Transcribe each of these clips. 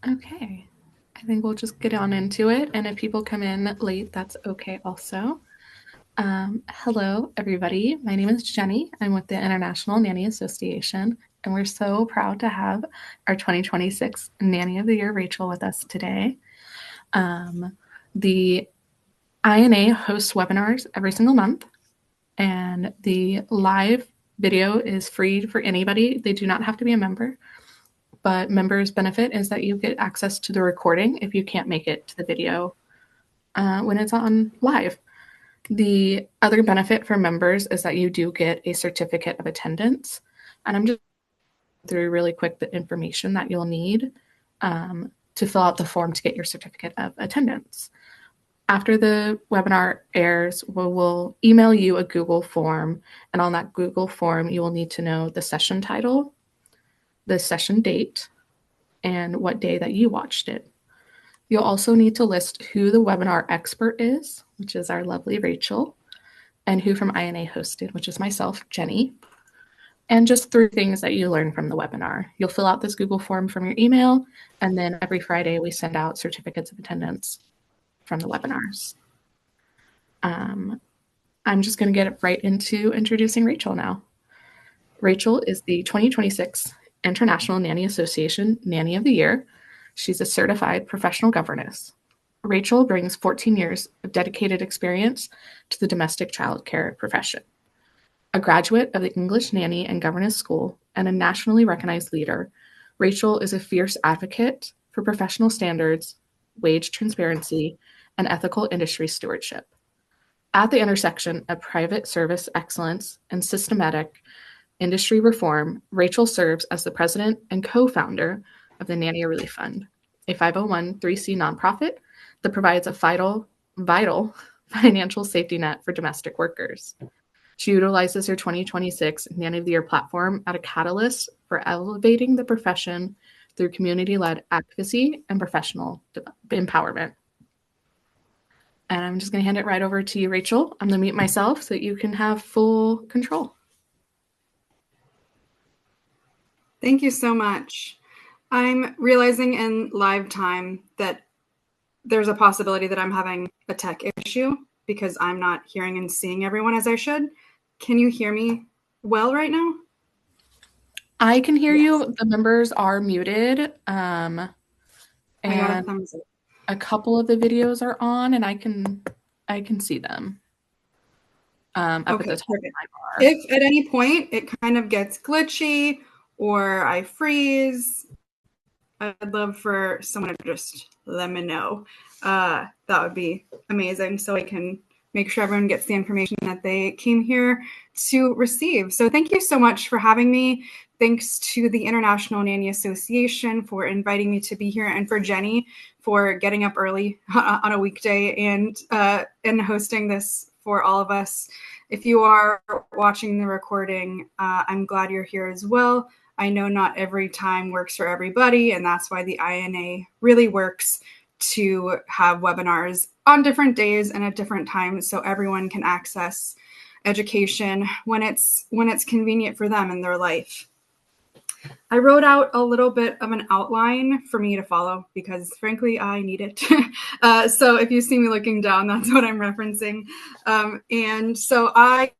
Okay, I think we'll just get on into it. And if people come in late, that's okay also. Hello, everybody. My name is Jenny. I'm with the International Nanny Association, and we're so proud to have our 2026 Nanny of the Year, Rachael, with us today. The INA hosts webinars every single month, and the live video is free for anybody. They do not have to be a member, but members' benefit is that you get access to the recording if you can't make it to the video when it's on live. The other benefit for members is that you do get a certificate of attendance. And I'm just through really quick the information that you'll need to fill out the form to get your certificate of attendance. After the webinar airs, we'll email you a Google form. And on that Google form, you will need to know the session title, the session date, and what day that you watched it. You'll also need to list who the webinar expert is, which is our lovely Rachael, and who from INA hosted, which is myself, Jenny, and just 3 things that you learn from the webinar. You'll fill out this Google form from your email, and then every Friday we send out certificates of attendance from the webinars. I'm just going to get right into introducing Rachael now. Rachael is the 2026 International Nanny Association Nanny of the Year. She's a certified professional governess. Rachael brings 14 years of dedicated experience to the domestic childcare profession. A graduate of the English Nanny and Governess School and a nationally recognized leader, Rachael is a fierce advocate for professional standards, wage transparency, and ethical industry stewardship. At the intersection of private service excellence and systematic industry reform, Rachael serves as the president and co-founder of the Nanny Relief Fund, a 501(c) nonprofit that provides a vital financial safety net for domestic workers. She utilizes her 2026 Nanny of the Year platform as a catalyst for elevating the profession through community-led advocacy and professional empowerment. And I'm just going to hand it right over to you, Rachael. I'm going to mute myself so that you can have full control. Thank you so much. I'm realizing in live time that there's a possibility that I'm having a tech issue because I'm not hearing and seeing everyone as I should. Can you hear me well right now? I can hear you. The members are muted. And a couple of the videos are on and I can see them. Up at the top of my bar. If at any point it kind of gets glitchy or I freeze, I'd love for someone to just let me know. That would be amazing so I can make sure everyone gets the information that they came here to receive. So thank you so much for having me. Thanks to the International Nanny Association for inviting me to be here, and for Jenny for getting up early on a weekday and hosting this for all of us. If you are watching the recording, I'm glad you're here as well. I know not every time works for everybody, and that's why the INA really works to have webinars on different days and at different times so everyone can access education when it's convenient for them in their life. I wrote out a little bit of an outline for me to follow because, frankly, I need it. So if you see me looking down, that's what I'm referencing. And so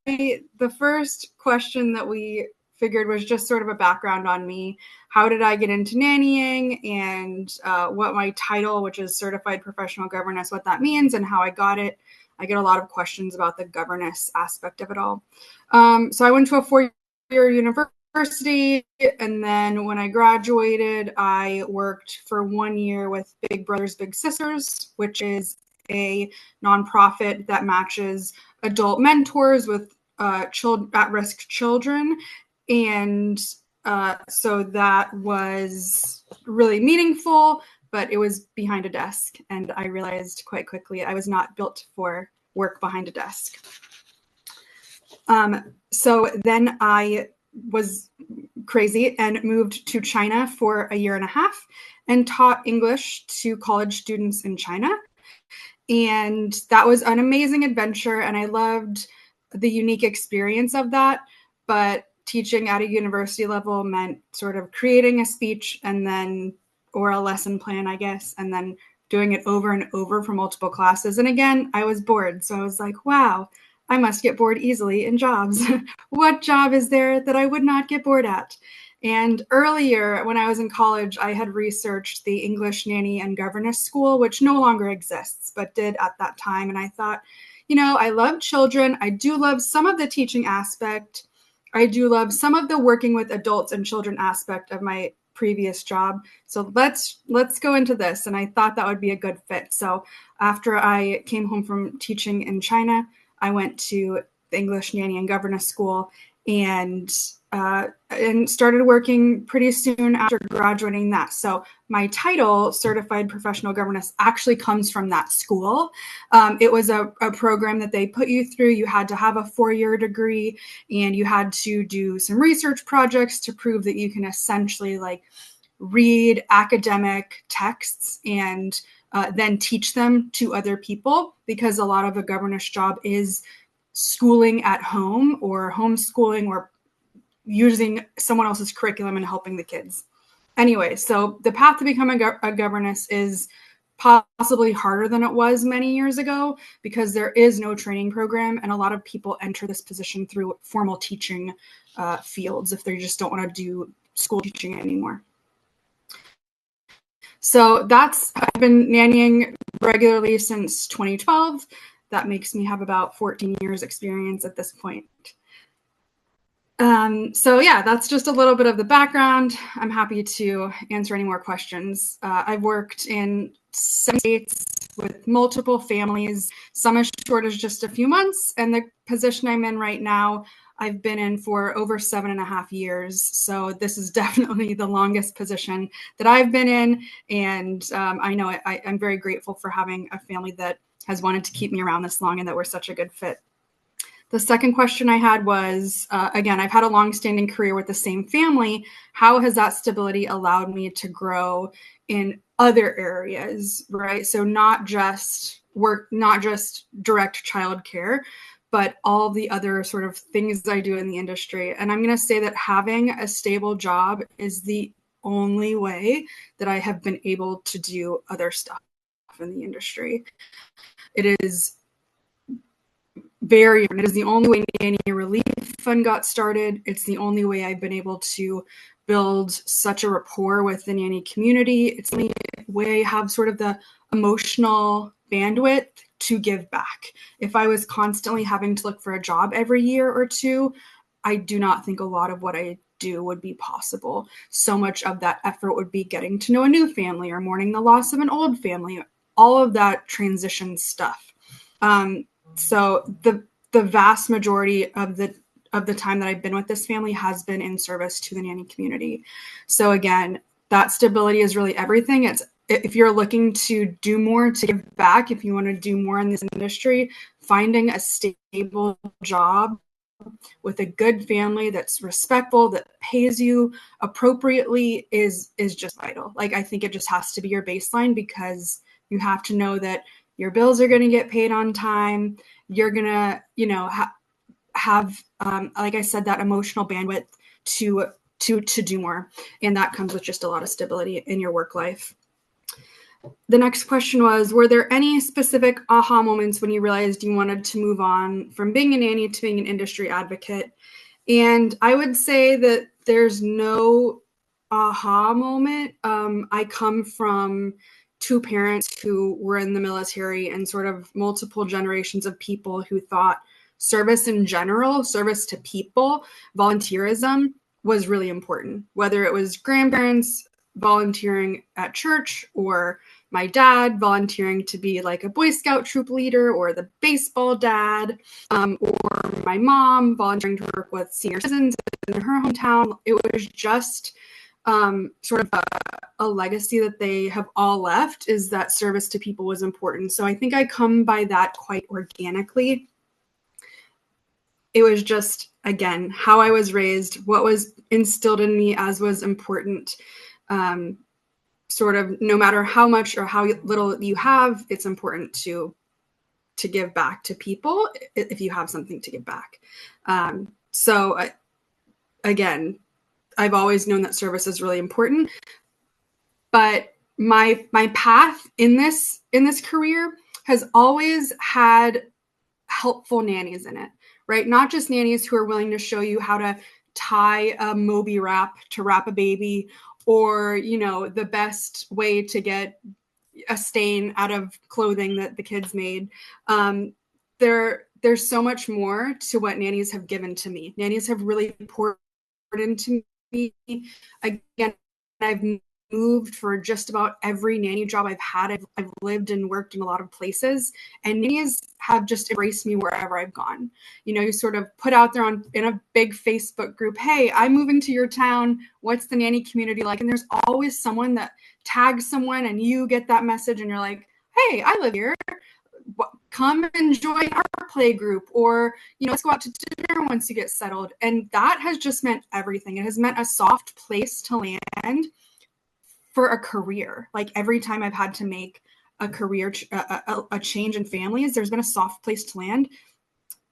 the first question that we figured was just sort of a background on me. How did I get into nannying, and what my title, which is Certified Professional Governess, what that means and how I got it. I get a lot of questions about the governess aspect of it all. So I went to a 4-year university, and then when I graduated, I worked for 1 year with Big Brothers Big Sisters, which is a nonprofit that matches adult mentors with at-risk children. And so that was really meaningful, but it was behind a desk. And I realized quite quickly I was not built for work behind a desk. So then I was crazy and moved to China for 1.5 years and taught English to college students in China. And that was an amazing adventure. And I loved the unique experience of that. But teaching at a university level meant sort of creating a speech and then or a lesson plan, I guess, and then doing it over and over for multiple classes. And again, I was bored. So I was like, wow, I must get bored easily in jobs. What job is there that I would not get bored at? And earlier, when I was in college, I had researched the English Nanny and Governess School, which no longer exists, but did at that time. And I thought, I love children. I do love some of the teaching aspect. I do love some of the working with adults and children aspect of my previous job. So let's go into this. And I thought that would be a good fit. So after I came home from teaching in China, I went to the English Nanny and Governess School and started working pretty soon after graduating that. So my title, Certified Professional Governess, actually comes from that school. It was a program that they put you through. You had to have a 4-year degree, and you had to do some research projects to prove that you can essentially read academic texts and then teach them to other people, because a lot of a governess job is schooling at home or homeschooling or using someone else's curriculum and helping the kids. Anyway, so the path to become a governess is possibly harder than it was many years ago, because there is no training program, and a lot of people enter this position through formal teaching fields if they just don't want to do school teaching anymore. So I've been nannying regularly since 2012. That makes me have about 14 years experience at this point. So yeah, that's just a little bit of the background. I'm happy to answer any more questions. I've worked in 7 states with multiple families, some as short as just a few months, and the position I'm in right now, I've been in for over 7.5 years. So this is definitely the longest position that I've been in. And I know I'm very grateful for having a family that has wanted to keep me around this long and that we're such a good fit. The second question I had was, again, I've had a long-standing career with the same family. How has that stability allowed me to grow in other areas, right? So not just direct childcare, but all the other sort of things I do in the industry. And I'm going to say that having a stable job is the only way that I have been able to do other stuff in the industry. It is very, it is the only way Nanny Relief Fund got started. It's the only way I've been able to build such a rapport with the nanny community. It's the only way I have sort of the emotional bandwidth to give back. If I was constantly having to look for a job every year or two, I do not think a lot of what I do would be possible. So much of that effort would be getting to know a new family or mourning the loss of an old family, all of that transition stuff. So the vast majority of the time that I've been with this family has been in service to the nanny community. So again, that stability is really everything. If you're looking to do more, to give back, if you want to do more in this industry, finding a stable job with a good family that's respectful, that pays you appropriately is just vital. I think it just has to be your baseline, because you have to know that your bills are going to get paid on time. You're going to, have, like I said, that emotional bandwidth to do more. And that comes with just a lot of stability in your work life. The next question was, were there any specific aha moments when you realized you wanted to move on from being a nanny to being an industry advocate? And I would say that there's no aha moment. I come from 2 parents who were in the military and sort of multiple generations of people who thought service in general, service to people, volunteerism was really important, whether it was grandparents volunteering at church or my dad volunteering to be like a Boy Scout troop leader or the baseball dad, or my mom volunteering to work with senior citizens in her hometown. It was just sort of a legacy that they have all left, is that service to people was important. So I think I come by that quite organically. It was just, again, how I was raised, what was instilled in me as was important. Sort of no matter how much or how little you have, it's important to give back to people if you have something to give back. Again, I've always known that service is really important. But my path in this career has always had helpful nannies in it, right? Not just nannies who are willing to show you how to tie a Moby wrap to wrap a baby, or, you know, the best way to get a stain out of clothing that the kids made. There's so much more to what nannies have given to me. Nannies have really poured into me. Again, I've moved for just about every nanny job I've had. I've lived and worked in a lot of places, and nannies have just embraced me wherever I've gone. You know, you sort of put out there in a big Facebook group, hey, I'm moving to your town. What's the nanny community like? And there's always someone that tags someone, and you get that message and you're like, hey, I live here. Come and join our play group, or, you know, let's go out to dinner once you get settled. And that has just meant everything. It has meant a soft place to land for a career. Like every time I've had to make a career, a change in families, there's been a soft place to land.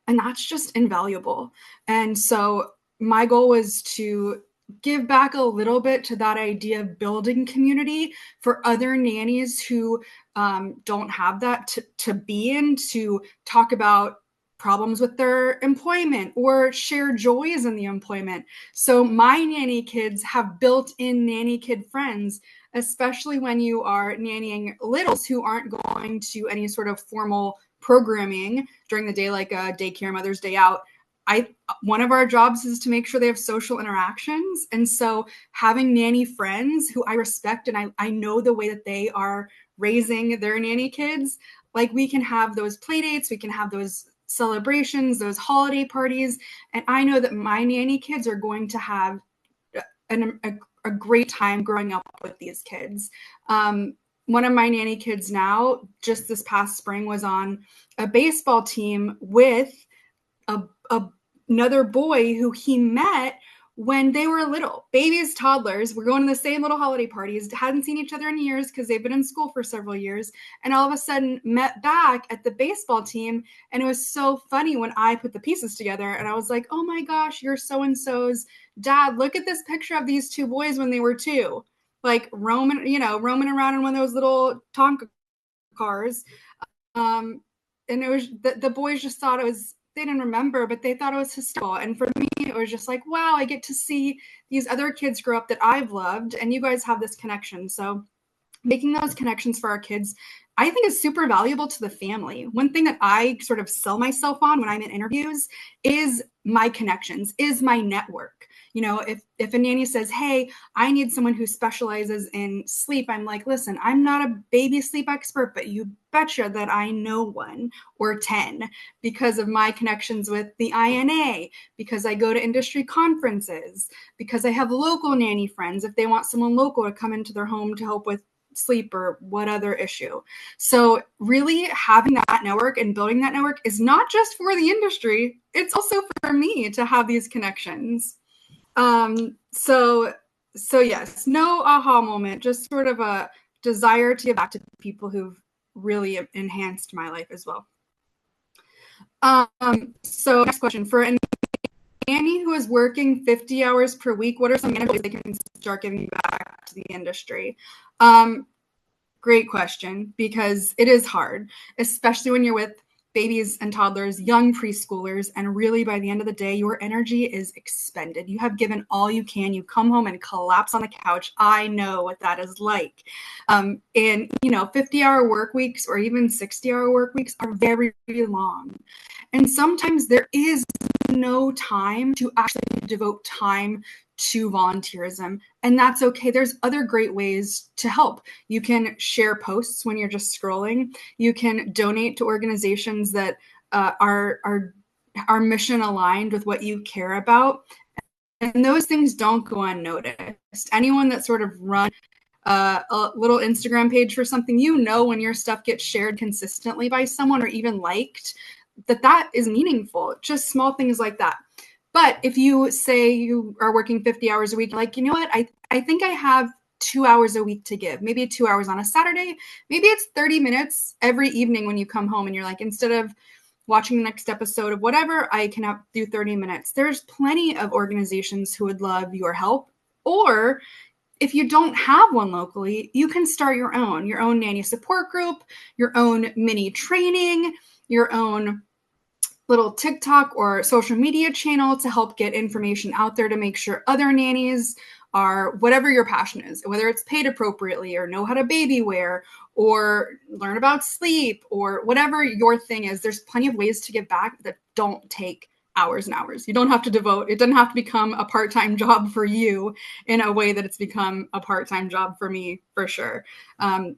And that's just invaluable. And so my goal was to give back a little bit to that idea of building community for other nannies who don't have that to be in, to talk about problems with their employment or share joys in the employment. So my nanny kids have built-in nanny kid friends, especially when you are nannying littles who aren't going to any sort of formal programming during the day, like a daycare, Mother's Day out. One of our jobs is to make sure they have social interactions. And so having nanny friends who I respect, and I know the way that they are raising their nanny kids, like we can have those play dates, we can have those celebrations, those holiday parties. And I know that my nanny kids are going to have a great time growing up with these kids. One of my nanny kids now, just this past spring, was on a baseball team with another boy who he met when they were little, babies, toddlers. We're going to the same little holiday parties, hadn't seen each other in years because they've been in school for several years, and all of a sudden met back at the baseball team. And it was so funny when I put the pieces together, and I was like, oh my gosh, you're so-and-so's dad. Look at this picture of these two boys when they were two, like roaming around in one of those little Tonka cars. And it was, the boys just thought it was, they didn't remember, but they thought it was hysterical. And for me, it was just like, wow, I get to see these other kids grow up that I've loved, and you guys have this connection. So making those connections for our kids, I think, is super valuable to the family. One thing that I sort of sell myself on when I'm in interviews is my connections, is my network. You know, if a nanny says, hey, I need someone who specializes in sleep, I'm like, listen, I'm not a baby sleep expert, but you betcha that I know one or 10 because of my connections with the INA, because I go to industry conferences, because I have local nanny friends if they want someone local to come into their home to help with sleep or what other issue. So really having that network and building that network is not just for the industry, it's also for me to have these connections. So yes, no aha moment, just sort of a desire to give back to people who've really enhanced my life as well. So next question, for a nanny who is working 50 hours per week, what are some ways they can start giving back to the industry? Great question, because it is hard, especially when you're with babies and toddlers, young preschoolers, and really by the end of the day, your energy is expended. You have given all you can. You come home and collapse on the couch. I know what that is like. And, you know, 50-hour work weeks or even 60-hour work weeks are very, very long. And sometimes there is no time to actually devote time to volunteerism, and that's okay. There's other great ways to help. You can share posts when you're just scrolling. You can donate to organizations that are mission aligned with what you care about, and those things don't go unnoticed. Anyone that sort of runs a little Instagram page for something, you know, when your stuff gets shared consistently by someone or even liked, that is meaningful. Just small things like that. But if you say you are working 50 hours a week, like, you know what, I think I have 2 hours a week to give, maybe 2 hours on a Saturday, maybe it's 30 minutes every evening when you come home and you're like, instead of watching the next episode of whatever, I can do 30 minutes. There's plenty of organizations who would love your help. Or if you don't have one locally, you can start your own nanny support group, your own mini training, your own little TikTok or social media channel to help get information out there to make sure other nannies are, whatever your passion is, whether it's paid appropriately or know how to baby wear or learn about sleep or whatever your thing is. There's plenty of ways to give back that don't take hours and hours. You don't have to devote, it doesn't have to become a part-time job for you in a way that it's become a part-time job for me, for sure.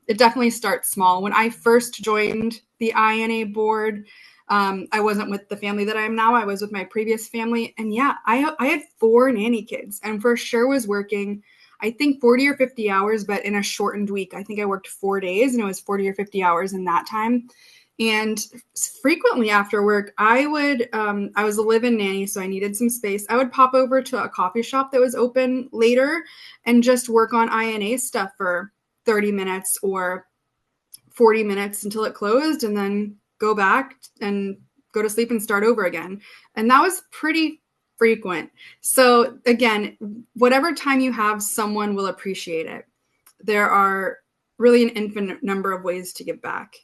It definitely starts small. When I first joined the INA board, I wasn't with the family that I am now. I was with my previous family. And yeah, I had 4 nanny kids and for sure was working, I think 40 or 50 hours, but in a shortened week. I think I worked 4 days and it was 40 or 50 hours in that time. And frequently after work, I was a live-in nanny, so I needed some space. I would pop over to a coffee shop that was open later and just work on INA stuff for 30 minutes or 40 minutes until it closed and then go back and go to sleep and start over again. And that was pretty frequent. So again, whatever time you have, someone will appreciate it. There are really an infinite number of ways to give back.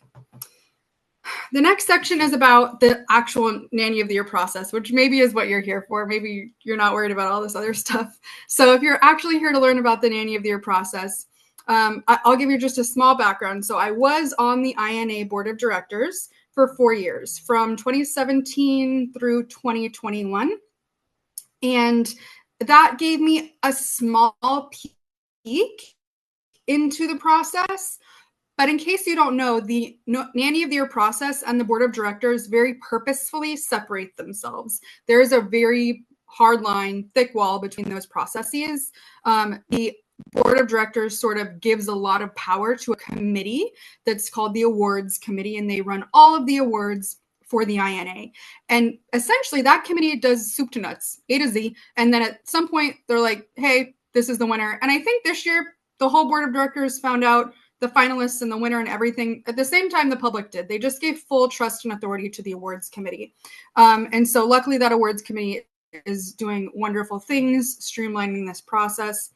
The next section is about the actual Nanny of the Year process, which maybe is what you're here for. Maybe you're not worried about all this other stuff. So if you're actually here to learn about the Nanny of the Year process, I'll give you just a small background. So I was on the INA board of directors for 4 years, from 2017 through 2021. And that gave me a small peek into the process. But in case you don't know, the Nanny of the Year process and the board of directors very purposefully separate themselves. There is a very hard line, thick wall between those processes. The board of directors sort of gives a lot of power to a committee that's called the awards committee, and they run all of the awards for the INA. And essentially that committee does soup to nuts, A to Z. And then at some point they're like, hey, this is the winner. And I think this year the whole board of directors found out the finalists and the winner and everything at the same time the public did. They just gave full trust and authority to the awards committee. And so luckily that awards committee is doing wonderful things, streamlining this process.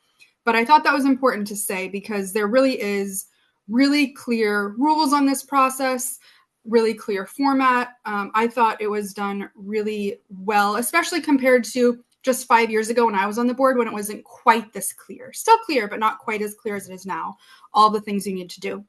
But I thought that was important to say because there really is really clear rules on this process, really clear format. I thought it was done really well, especially compared to just 5 years ago when I was on the board, when it wasn't quite this clear. Still clear, but not quite as clear as it is now. All the things you need to do.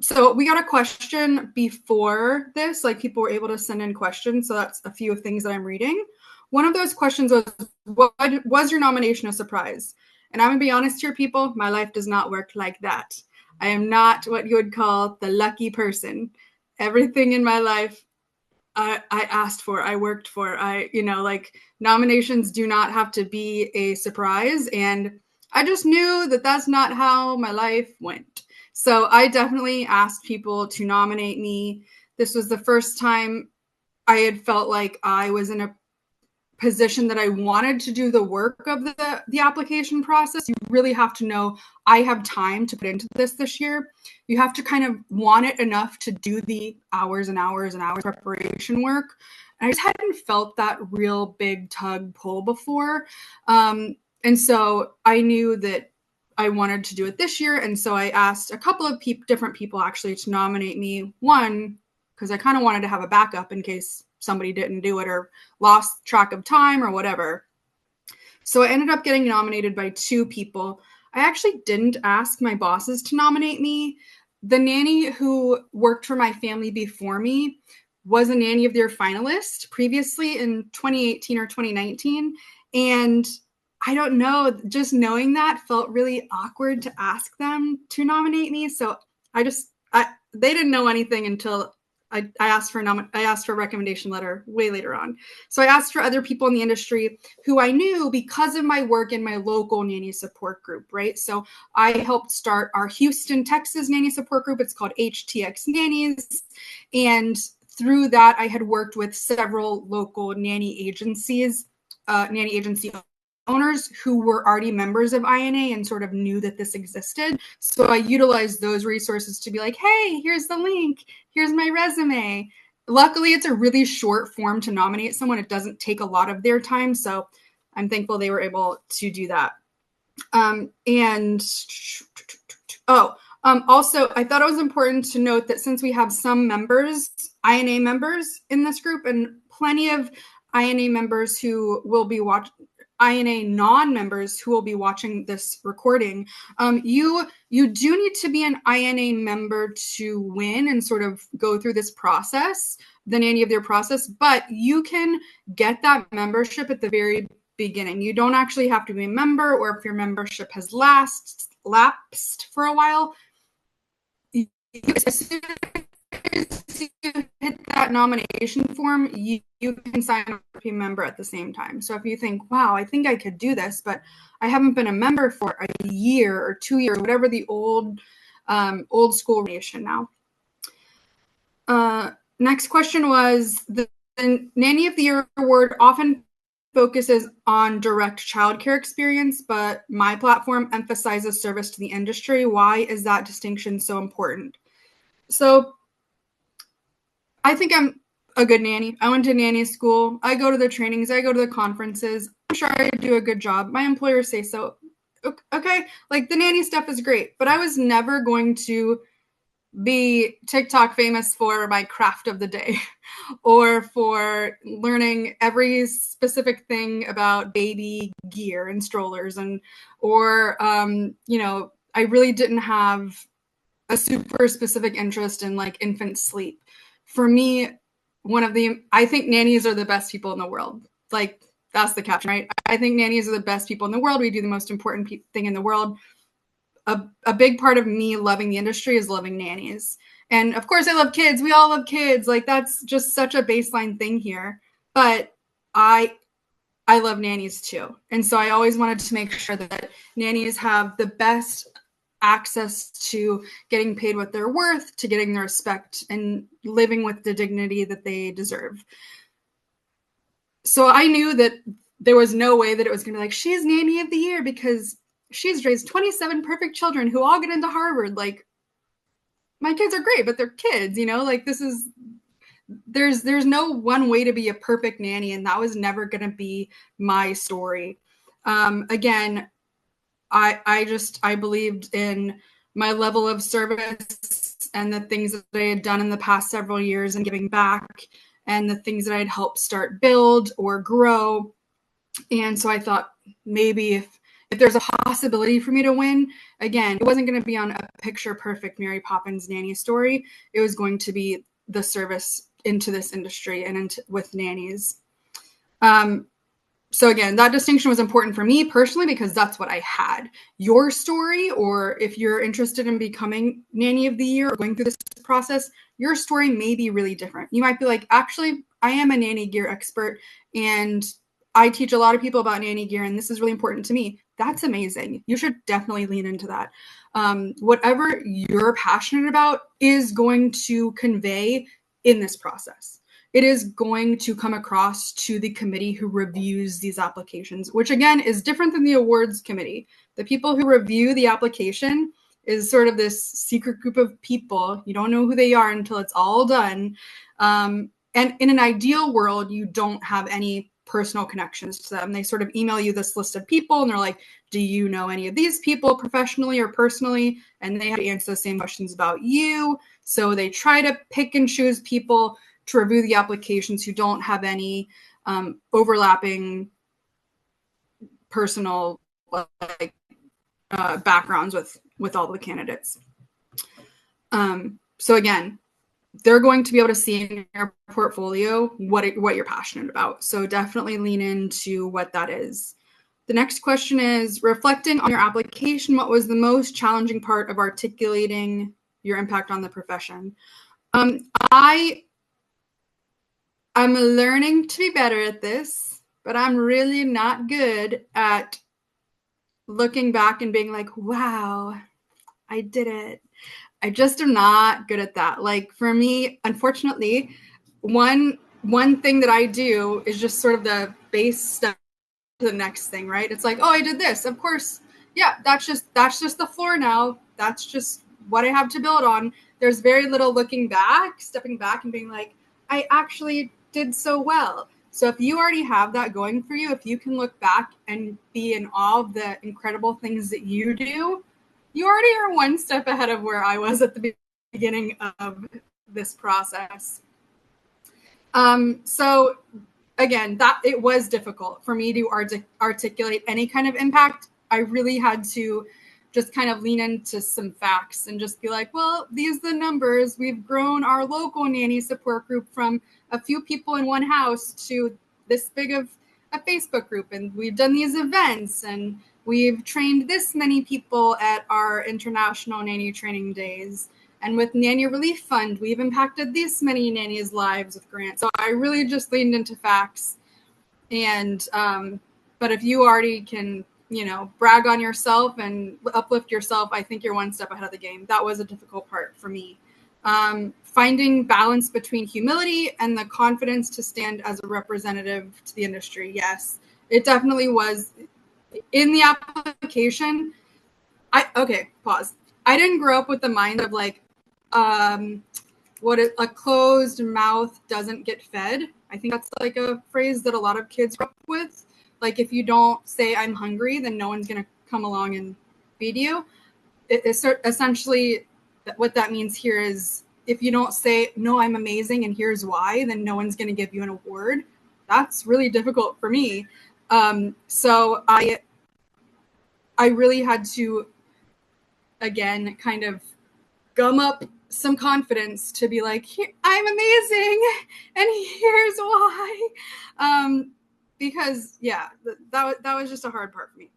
So we got a question before this, like people were able to send in questions. So that's a few things that I'm reading. One of those questions was, what was your nomination a surprise? And I'm gonna be honest here, people, my life does not work like that. I am not what you would call the lucky person. Everything in my life I asked for, I worked for, like nominations do not have to be a surprise. And I just knew that that's not how my life went. So I definitely asked people to nominate me. This was the first time I had felt like I was in a position that I wanted to do the work of the application process. You really have to know I have time to put into this year. You have to kind of want it enough to do the hours and hours and hours preparation work. And I just hadn't felt that real big tug pull before. And so I knew that I wanted to do it this year. And so I asked a couple of different people actually to nominate me. One, because I kind of wanted to have a backup in case somebody didn't do it or lost track of time or whatever. So I ended up getting nominated by 2 people. I actually didn't ask my bosses to nominate me. The nanny who worked for my family before me was a Nanny of the Year finalist previously in 2018 or 2019. And I don't know, just knowing that felt really awkward to ask them to nominate me. So they didn't know anything until I asked for a recommendation letter way later on. So I asked for other people in the industry who I knew because of my work in my local nanny support group, right? So I helped start our Houston, Texas nanny support group. It's called HTX Nannies. And through that, I had worked with several local nanny agencies, nanny agency owners who were already members of INA and sort of knew that this existed. So I utilized those resources to be like, hey, here's the link. Here's my resume. Luckily, it's a really short form to nominate someone. It doesn't take a lot of their time. So I'm thankful they were able to do that. Also, I thought it was important to note that since we have some members, INA members in this group, and plenty of INA members who will be INA non-members who will be watching this recording, you do need to be an INA member to win and sort of go through this process, the nanny of their process, but you can get that membership at the very beginning. You don't actually have to be a member, or if your membership has lapsed for a while, as soon as you hit that nomination form, you can sign up to be a member at the same time. So if you think, wow, I think I could do this, but I haven't been a member for a year or 2 years, whatever the old school nation now. Next question was, the Nanny of the Year award often focuses on direct childcare experience, but my platform emphasizes service to the industry. Why is that distinction so important? So I think I'm a good nanny. I went to nanny school. I go to the trainings. I go to the conferences. I'm sure I do a good job. My employers say so. Okay, like the nanny stuff is great, but I was never going to be TikTok famous for my craft of the day or for learning every specific thing about baby gear and strollers or I really didn't have a super specific interest in like infant sleep. For me, I think nannies are the best people in the world. Like, that's the caption, right? I think nannies are the best people in the world. We do the most important thing in the world. A big part of me loving the industry is loving nannies. And of course I love kids. We all love kids. Like, that's just such a baseline thing here. But I love nannies too. And so I always wanted to make sure that nannies have the best access to getting paid what they're worth, to getting the respect and living with the dignity that they deserve. So I knew that there was no way that it was going to be like, she's Nanny of the Year because she's raised 27 perfect children who all get into Harvard. Like, my kids are great, but they're kids, like there's no one way to be a perfect nanny. And that was never going to be my story. Again, I believed in my level of service and the things that I had done in the past several years and giving back and the things that I'd helped start build or grow. And so I thought maybe if there's a possibility for me to win, again, it wasn't going to be on a picture perfect Mary Poppins nanny story. It was going to be the service into this industry and with nannies. So again, that distinction was important for me personally because that's what I had. Your story, or if you're interested in becoming Nanny of the Year or going through this process, your story may be really different. You might be like, actually, I am a nanny gear expert and I teach a lot of people about nanny gear and this is really important to me. That's amazing. You should definitely lean into that. Whatever you're passionate about is going to convey in this process. It is going to come across to the committee who reviews these applications, which again is different than the awards committee. The people who review the application is sort of this secret group of people. You don't know who they are until it's all done. And in an ideal world, you don't have any personal connections to them. They sort of email you this list of people and they're like, do you know any of these people professionally or personally? And they have to answer the same questions about you. So they try to pick and choose people to review the applications who don't have any overlapping personal backgrounds with all the candidates. So again, they're going to be able to see in your portfolio what you're passionate about. So definitely lean into what that is. The next question is, reflecting on your application, what was the most challenging part of articulating your impact on the profession? I'm learning to be better at this, but I'm really not good at looking back and being like, wow, I did it. I just am not good at that. Like, for me, unfortunately, one thing that I do is just sort of the base step to the next thing, right? It's like, oh, I did this. Of course. Yeah, that's just the floor now. That's just what I have to build on. There's very little looking back, stepping back and being like, I actually did so well. So if you already have that going for you, if you can look back and be in awe of the incredible things that you do, you already are one step ahead of where I was at the beginning of this process. So again, that it was difficult for me to articulate any kind of impact. I really had to just kind of lean into some facts and just be like, well, these are the numbers. We've grown our local nanny support group from a few people in one house to this big of a Facebook group. And we've done these events and we've trained this many people at our International Nanny Training Days. And with Nanny Relief Fund, we've impacted this many nannies' lives with grants. So I really just leaned into facts. And, but if you already can, brag on yourself and uplift yourself, I think you're one step ahead of the game. That was a difficult part for me. Finding balance between humility and the confidence to stand as a representative to the industry. Yes, it definitely was. In the application, pause. I didn't grow up with the mind of like, a closed mouth doesn't get fed. I think that's like a phrase that a lot of kids grow up with. Like if you don't say I'm hungry, then no one's going to come along and feed you. It's essentially what that means here is if you don't say, no, I'm amazing and here's why, then no one's going to give you an award. That's really difficult for me. So I really had to, again, kind of gum up some confidence to be like, I'm amazing and here's why. Because that was just a hard part for me.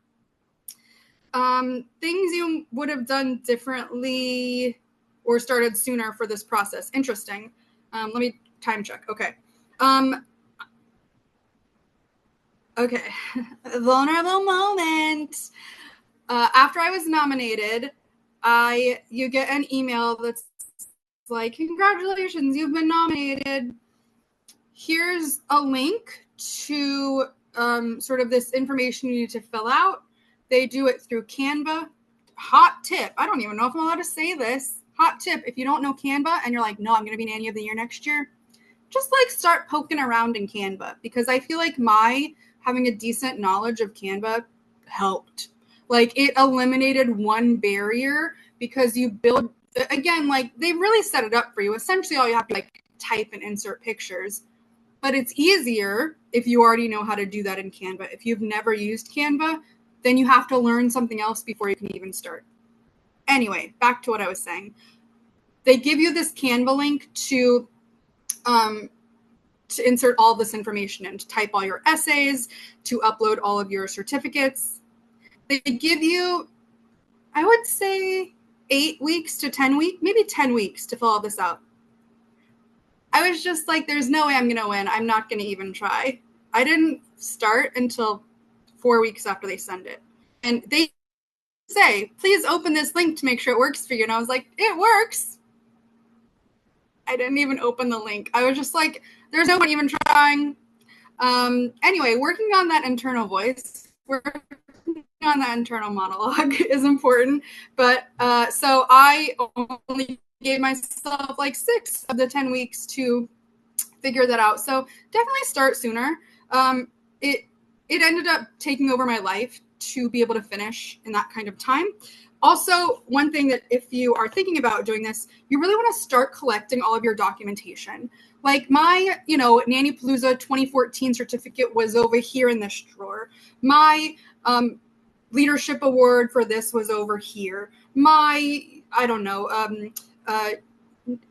Things you would have done differently or started sooner for this process. Interesting. Let me time check. Okay. Okay. Vulnerable moment. After I was nominated, you get an email that's like, congratulations, you've been nominated. Here's a link to sort of this information you need to fill out. They do it through Canva. Hot tip. I don't even know if I'm allowed to say this. Hot tip. If you don't know Canva and you're like, no, I'm going to be Nanny of the Year next year, just like start poking around in Canva, because I feel like my having a decent knowledge of Canva helped. Like it eliminated one barrier because you build, again, like they really set it up for you. Essentially all you have to like type and insert pictures, but it's easier if you already know how to do that in Canva. If you've never used Canva, then you have to learn something else before you can even start. Anyway, back to what I was saying. They give you this Canva link to insert all this information in, to type all your essays, to upload all of your certificates. They give you, I would say, 8 weeks to 10 weeks, maybe 10 weeks to fill all this out. I was just like, there's no way I'm going to win. I'm not going to even try. I didn't start until 4 weeks after they send it. And they say, please open this link to make sure it works for you. And I was like, it works. I didn't even open the link. I was just like, there's no point even trying. Anyway, working on that internal voice, working on that internal monologue is important. But so I only gave myself like 6 of the 10 weeks to figure that out. So definitely start sooner. It ended up taking over my life to be able to finish in that kind of time. Also, one thing that if you are thinking about doing this, you really want to start collecting all of your documentation. Like my, Nanny Palooza 2014 certificate was over here in this drawer. My leadership award for this was over here. My,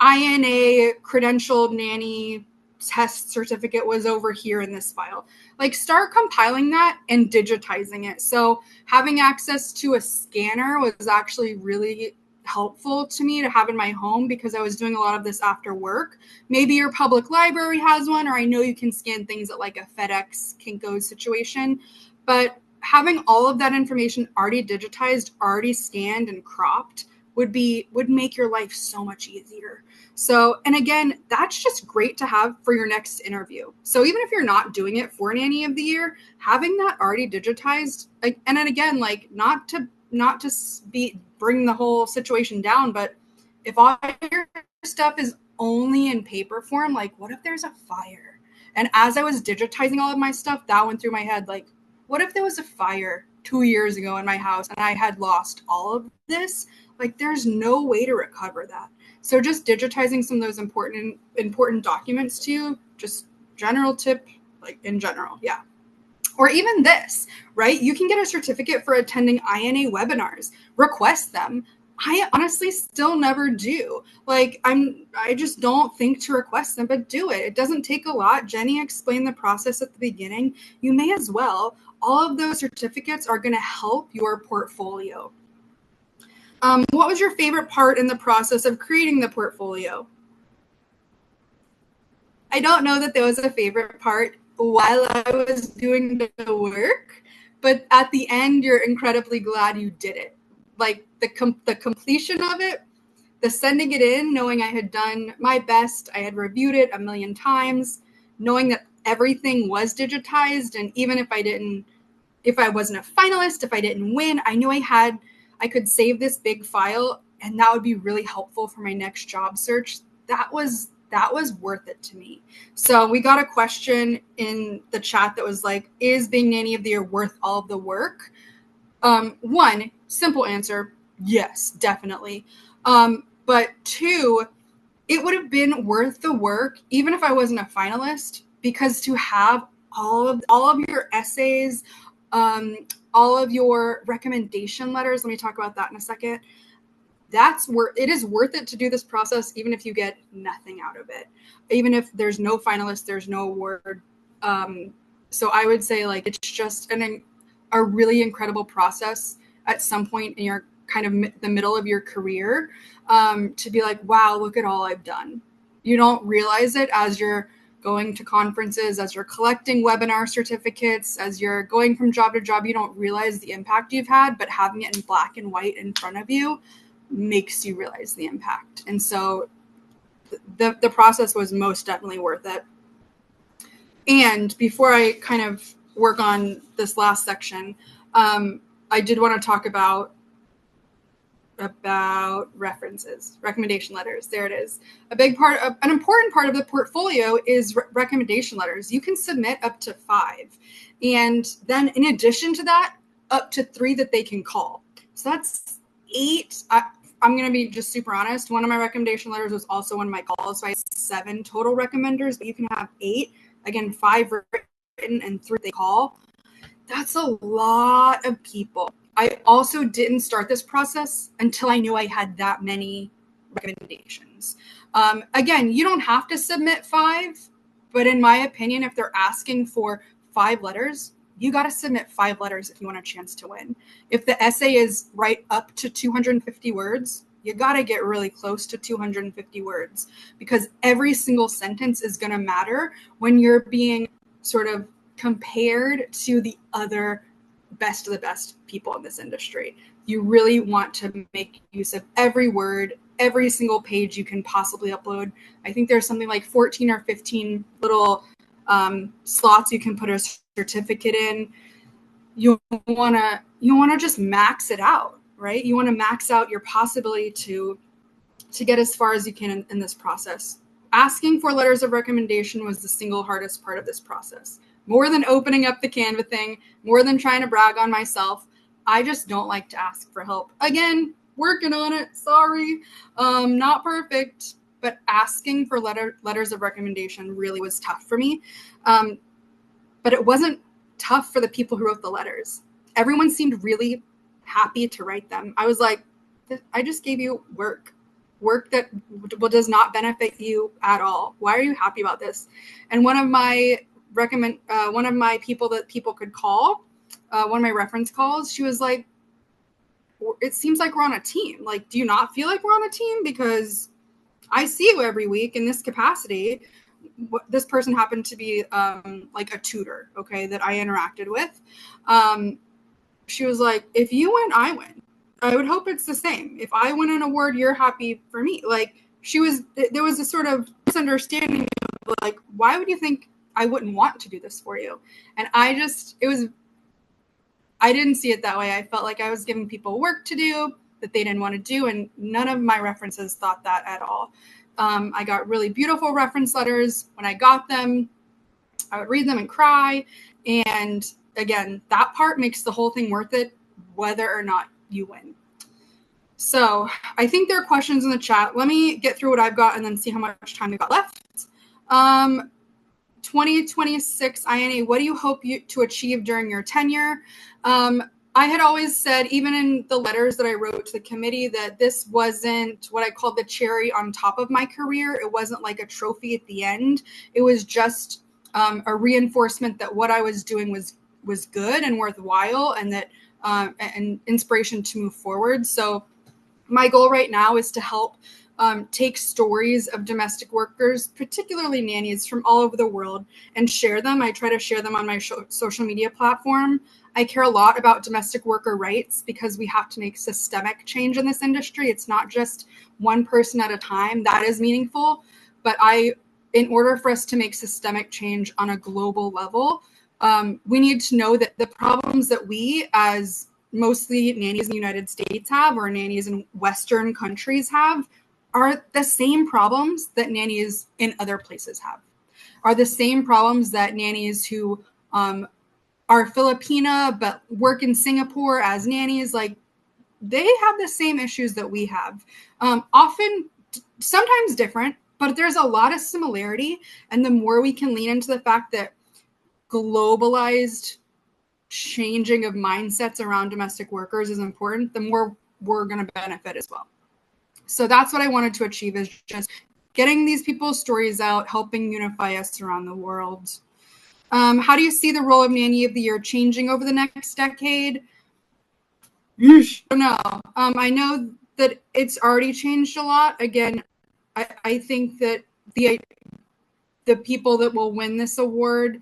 INA credentialed nanny test certificate was over here in this file. Like start compiling that and digitizing it. So having access to a scanner was actually really helpful to me to have in my home because I was doing a lot of this after work. Maybe your public library has one, or I know you can scan things at like a FedEx Kinko's situation, but having all of that information already digitized, already scanned and cropped would make your life so much easier. So, and again, that's just great to have for your next interview. So even if you're not doing it for Nanny of the Year, having that already digitized, and then again, like not to bring the whole situation down, but if all your stuff is only in paper form, like what if there's a fire And as I was digitizing all of my stuff, that went through my head, like, what if there was a fire 2 years ago in my house and I had lost all of this? Like, there's no way to recover that. So just digitizing some of those important documents to you, just general tip, like in general, yeah. Or even this, right? You can get a certificate for attending INA webinars. Request them. I honestly still never do. Like, I just don't think to request them, but do it. It doesn't take a lot. Jenny explained the process at the beginning. You may as well. All of those certificates are going to help your portfolio. What was your favorite part in the process of creating the portfolio? I don't know that there was a favorite part while I was doing the work, but at the end, you're incredibly glad you did it. Like the completion of it, the sending it in, knowing I had done my best, I had reviewed it a million times, knowing that everything was digitized, and even if I wasn't a finalist, if I didn't win, I knew I could save this big file, and that would be really helpful for my next job search. That was worth it to me. So we got a question in the chat that was like, is being nanny of the year worth all of the work? One, simple answer, yes, definitely. But two, it would have been worth the work, even if I wasn't a finalist, because to have all of your essays, all of your recommendation letters, let me talk about that in a second. It is worth it to do this process, even if you get nothing out of it, even if there's no finalist, there's no award. So I would say, like, it's just a really incredible process at some point in your kind of the middle of your career, to be like, wow, look at all I've done. You don't realize it as you're going to conferences, as you're collecting webinar certificates, as you're going from job to job. You don't realize the impact you've had, but having it in black and white in front of you makes you realize the impact. And so the process was most definitely worth it. And before I kind of work on this last section, I did want to talk about references, recommendation letters. There it is. An important part of the portfolio is recommendation letters. You can submit up to 5. And then in addition to that, up to 3 that they can call. So that's 8. I'm going to be just super honest. One of my recommendation letters was also one of my calls. So I had 7 total recommenders, but you can have 8. Again, 5 written and 3 they call. That's a lot of people. I also didn't start this process until I knew I had that many recommendations. Again, you don't have to submit 5, but in my opinion, if they're asking for 5 letters, you got to submit 5 letters if you want a chance to win. If the essay is right up to 250 words, you got to get really close to 250 words, because every single sentence is going to matter when you're being sort of compared to the other best of the best people in this industry. You really want to make use of every word, every single page you can possibly upload. I think there's something like 14 or 15 little slots you can put a certificate in. You want to just max it out, right? You want to max out your possibility to get as far as you can in this process. Asking for letters of recommendation was the single hardest part of this process. More than opening up the Canva thing, more than trying to brag on myself. I just don't like to ask for help. Again, working on it. Sorry. Not perfect, but asking for letters of recommendation really was tough for me. But it wasn't tough for the people who wrote the letters. Everyone seemed really happy to write them. I was like, I just gave you work that does not benefit you at all. Why are you happy about this? And one of my people that people could call, one of my reference calls, she was like, it seems like we're on a team. Like, do you not feel like we're on a team? Because I see you every week in this capacity. This person happened to be like a tutor, okay, that I interacted with. She was like, if you win, I win. I would hope it's the same. If I win an award, you're happy for me. Like, there was a sort of misunderstanding of like, why would you think I wouldn't want to do this for you? And I didn't see it that way. I felt like I was giving people work to do that they didn't want to do. And none of my references thought that at all. I got really beautiful reference letters when I got them. I would read them and cry. And again, that part makes the whole thing worth it, whether or not you win. So I think there are questions in the chat. Let me get through what I've got and then see how much time we've got left. 2026 INA, what do you hope to achieve during your tenure? I had always said, even in the letters that I wrote to the committee, that this wasn't what I called the cherry on top of my career. It wasn't like a trophy at the end. It was just a reinforcement that what I was doing was good and worthwhile, and that and inspiration to move forward. So my goal right now is to help take stories of domestic workers, particularly nannies from all over the world, and share them. I try to share them on my social media platform. I care a lot about domestic worker rights because we have to make systemic change in this industry. It's not just one person at a time. That is meaningful. But in order for us to make systemic change on a global level, we need to know that the problems that we, as mostly nannies in the United States have, or nannies in Western countries have, are the same problems that nannies in other places have, are the same problems that nannies who are Filipina but work in Singapore as nannies, like, they have the same issues that we have. Often, sometimes different, but there's a lot of similarity. And the more we can lean into the fact that globalized changing of mindsets around domestic workers is important, the more we're going to benefit as well. So that's what I wanted to achieve, is just getting these people's stories out, helping unify us around the world. How do you see the role of Nanny of the Year changing over the next decade? I don't know. I know that it's already changed a lot. Again, I think that the people that will win this award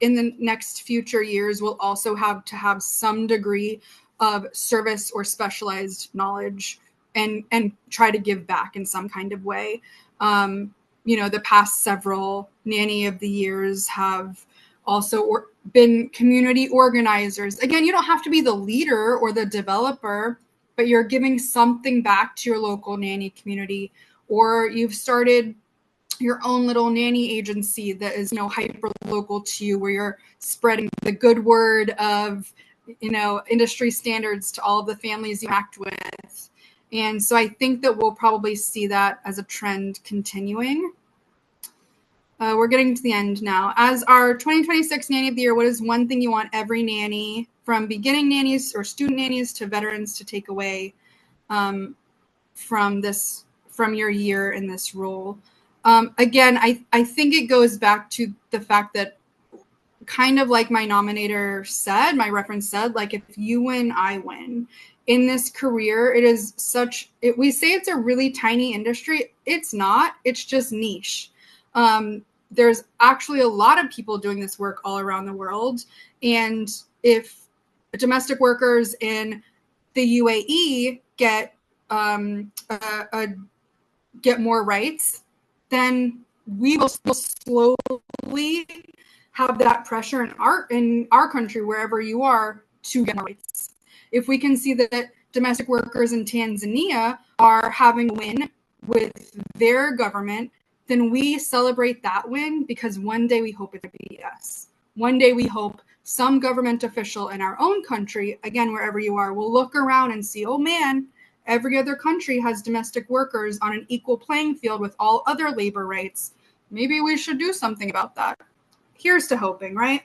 in the next future years will also have to have some degree of service or specialized knowledge and try to give back in some kind of way. The past several Nanny of the Years have also been community organizers. Again, you don't have to be the leader or the developer, but you're giving something back to your local nanny community, or you've started your own little nanny agency that is, hyper local to you, where you're spreading the good word of, industry standards to all of the families you act with. And so I think that we'll probably see that as a trend continuing. We're getting to the end now. As our 2026 Nanny of the Year, what is one thing you want every nanny, from beginning nannies or student nannies to veterans, to take away from your year in this role? Again, I think it goes back to the fact that, kind of like my nominator said, my reference said, like, if you win, I win. In this career, it is we say it's a really tiny industry. It's not. It's just niche. There's actually a lot of people doing this work all around the world. And if domestic workers in the UAE get more rights, then we will slowly have that pressure in our country, wherever you are, to get more rights. If we can see that domestic workers in Tanzania are having a win with their government, then we celebrate that win, because one day we hope it to be us. One day we hope some government official in our own country, again, wherever you are, will look around and see, oh man, every other country has domestic workers on an equal playing field with all other labor rights. Maybe we should do something about that. Here's to hoping, right?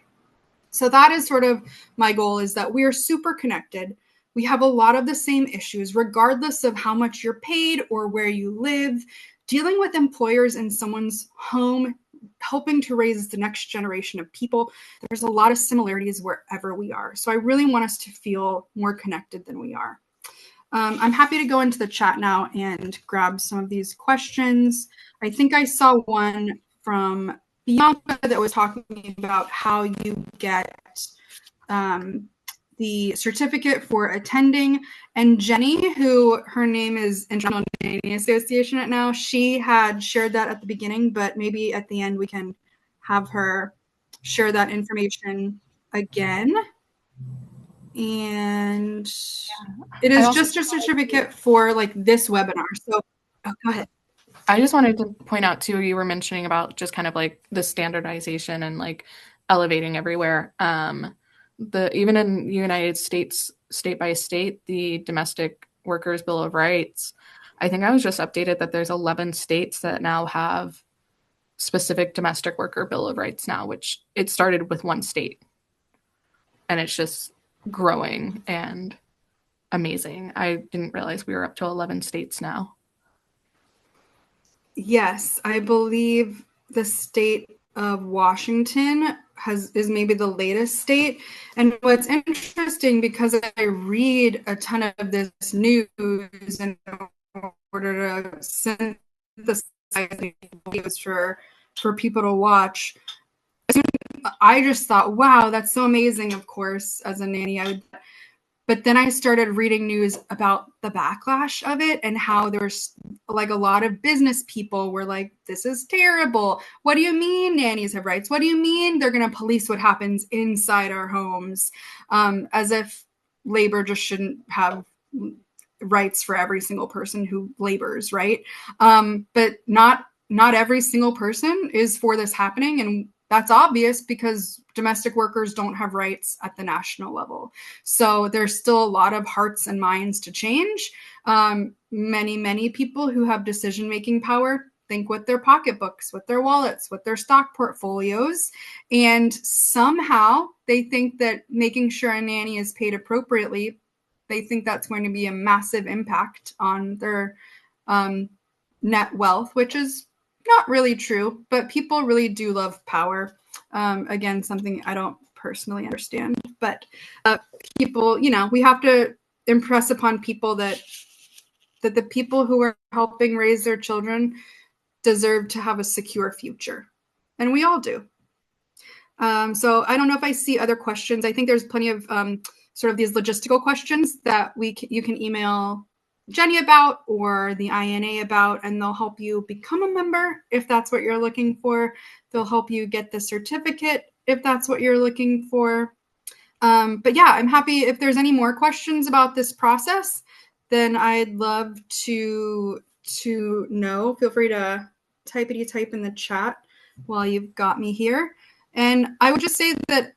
So that is sort of my goal, is that we are super connected. We have a lot of the same issues, regardless of how much you're paid or where you live. Dealing with employers in someone's home, helping to raise the next generation of people, there's a lot of similarities wherever we are. So I really want us to feel more connected than we are. I'm happy to go into the chat now and grab some of these questions. I think I saw one from Bianca that was talking about how you get the certificate for attending. And Jenny, who her name is International Nanny Association at now, she had shared that at the beginning, but maybe at the end we can have her share that information again. And it is just a certificate for, like, this webinar. So go ahead. I just wanted to point out too, you were mentioning about just kind of like the standardization and like elevating everywhere. The even in the United States, state by state, the Domestic Workers Bill of Rights, I think I was just updated that there's 11 states that now have specific domestic worker bill of rights now, which it started with one state, and it's just growing and amazing. I didn't realize we were up to 11 states now. Yes, I believe the state of Washington is maybe the latest state. And what's interesting, because I read a ton of this news in order to synthesize videos for people to watch, I just thought, wow, that's so amazing. Of course, as a nanny, but then I started reading news about the backlash of it and how there's like a lot of business people were like, this is terrible. What do you mean nannies have rights? What do you mean they're going to police what happens inside our homes? As if labor just shouldn't have rights for every single person who labors, right? But not every single person is for this happening. And that's obvious because domestic workers don't have rights at the national level. So there's still a lot of hearts and minds to change. Many people who have decision-making power think with their pocketbooks, with their wallets, with their stock portfolios. And somehow they think that making sure a nanny is paid appropriately, they think that's going to be a massive impact on their net wealth, which is not really true, but people really do love power. Again, something I don't personally understand, but people, we have to impress upon people that the people who are helping raise their children deserve to have a secure future. And we all do. So I don't know if I see other questions. I think there's plenty of sort of these logistical questions that you can email Jenny about or the INA about, and they'll help you become a member if that's what you're looking for. They'll help you get the certificate if that's what you're looking for. But yeah, I'm happy if there's any more questions about this process, then I'd love to know. Feel free to type in the chat while you've got me here. And I would just say that,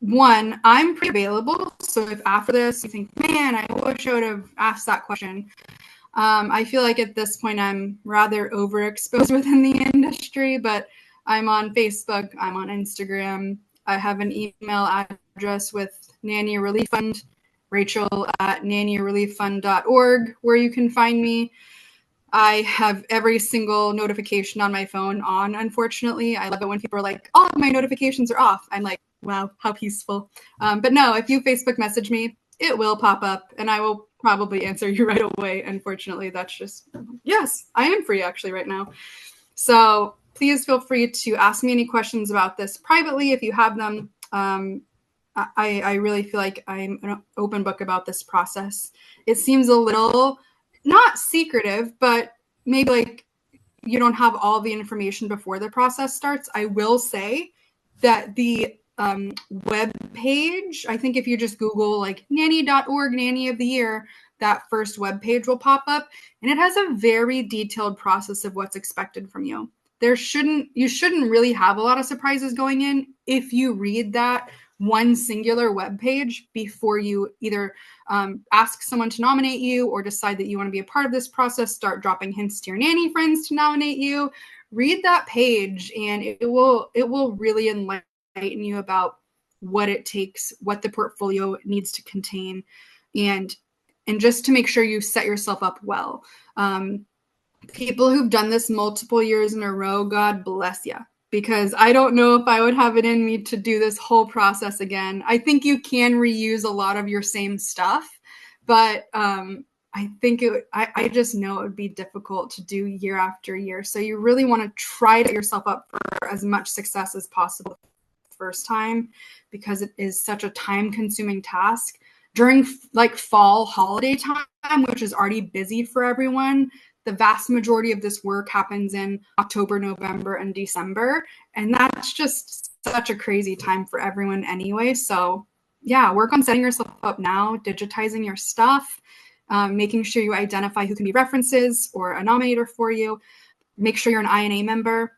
one, I'm pretty available. So if after this you think, man, I wish I would have asked that question. I feel like at this point I'm rather overexposed within the industry, but I'm on Facebook, I'm on Instagram. I have an email address with Nanny Relief Fund, Rachael at nannyrelieffund.org, where you can find me. I have every single notification on my phone on, unfortunately. I love it when people are like, all of my notifications are off. I'm like, wow, how peaceful. But no, if you Facebook message me, it will pop up and I will probably answer you right away. Unfortunately, that's just, yes, I am free actually right now. So please feel free to ask me any questions about this privately if you have them. I really feel like I'm an open book about this process. It seems a little not secretive, but maybe like you don't have all the information before the process starts. I will say that the web page, I think if you just Google like nanny.org, nanny of the year, that first web page will pop up, and it has a very detailed process of what's expected from you. You shouldn't really have a lot of surprises going in if you read that one singular web page before you either ask someone to nominate you or decide that you want to be a part of this process, start dropping hints to your nanny friends to nominate you. Read that page and it will really enlighten you about what it takes, what the portfolio needs to contain, and just to make sure you set yourself up well. People who've done this multiple years in a row, God bless you. Because I don't know if I would have it in me to do this whole process again. I think you can reuse a lot of your same stuff, but I think I just know it would be difficult to do year after year. So you really want to try to set yourself up for as much success as possible the first time, because it is such a time-consuming task. During like fall holiday time, which is already busy for everyone, the vast majority of this work happens in October, November, and December. And that's just such a crazy time for everyone anyway. So yeah, work on setting yourself up now, digitizing your stuff. making sure you identify who can be references or a nominator for you. Make sure you're an INA member.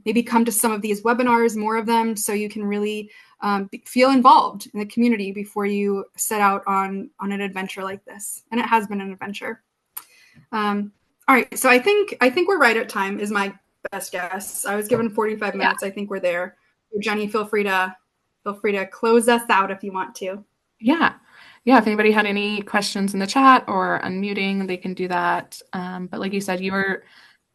Maybe come to some of these webinars, more of them, so you can really feel involved in the community before you set out on an adventure like this. And it has been an adventure. All right, so I think we're right at time is my best guess. I was given 45 minutes. I think we're there. Jenny, feel free to close us out if you want to. Yeah. If anybody had any questions in the chat or unmuting, they can do that. But like you said,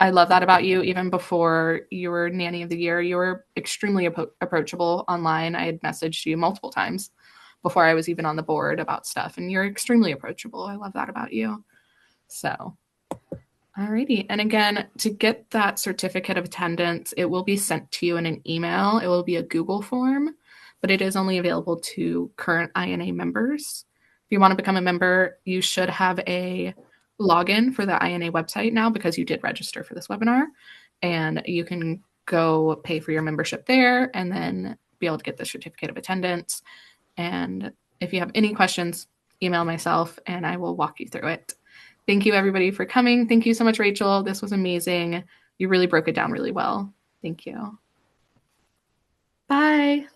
I love that about you. Even before you were Nanny of the Year, you were extremely approachable online. I had messaged you multiple times before I was even on the board about stuff, and you're extremely approachable. I love that about you. So, alrighty. And again, to get that certificate of attendance, it will be sent to you in an email. It will be a Google form, but it is only available to current INA members. If you want to become a member, you should have a login for the INA website now because you did register for this webinar, and you can go pay for your membership there and then be able to get the certificate of attendance. And if you have any questions, email myself and I will walk you through it. Thank you everybody for coming. Thank you so much, Rachel. This was amazing. You really broke it down really well. Thank you. Bye.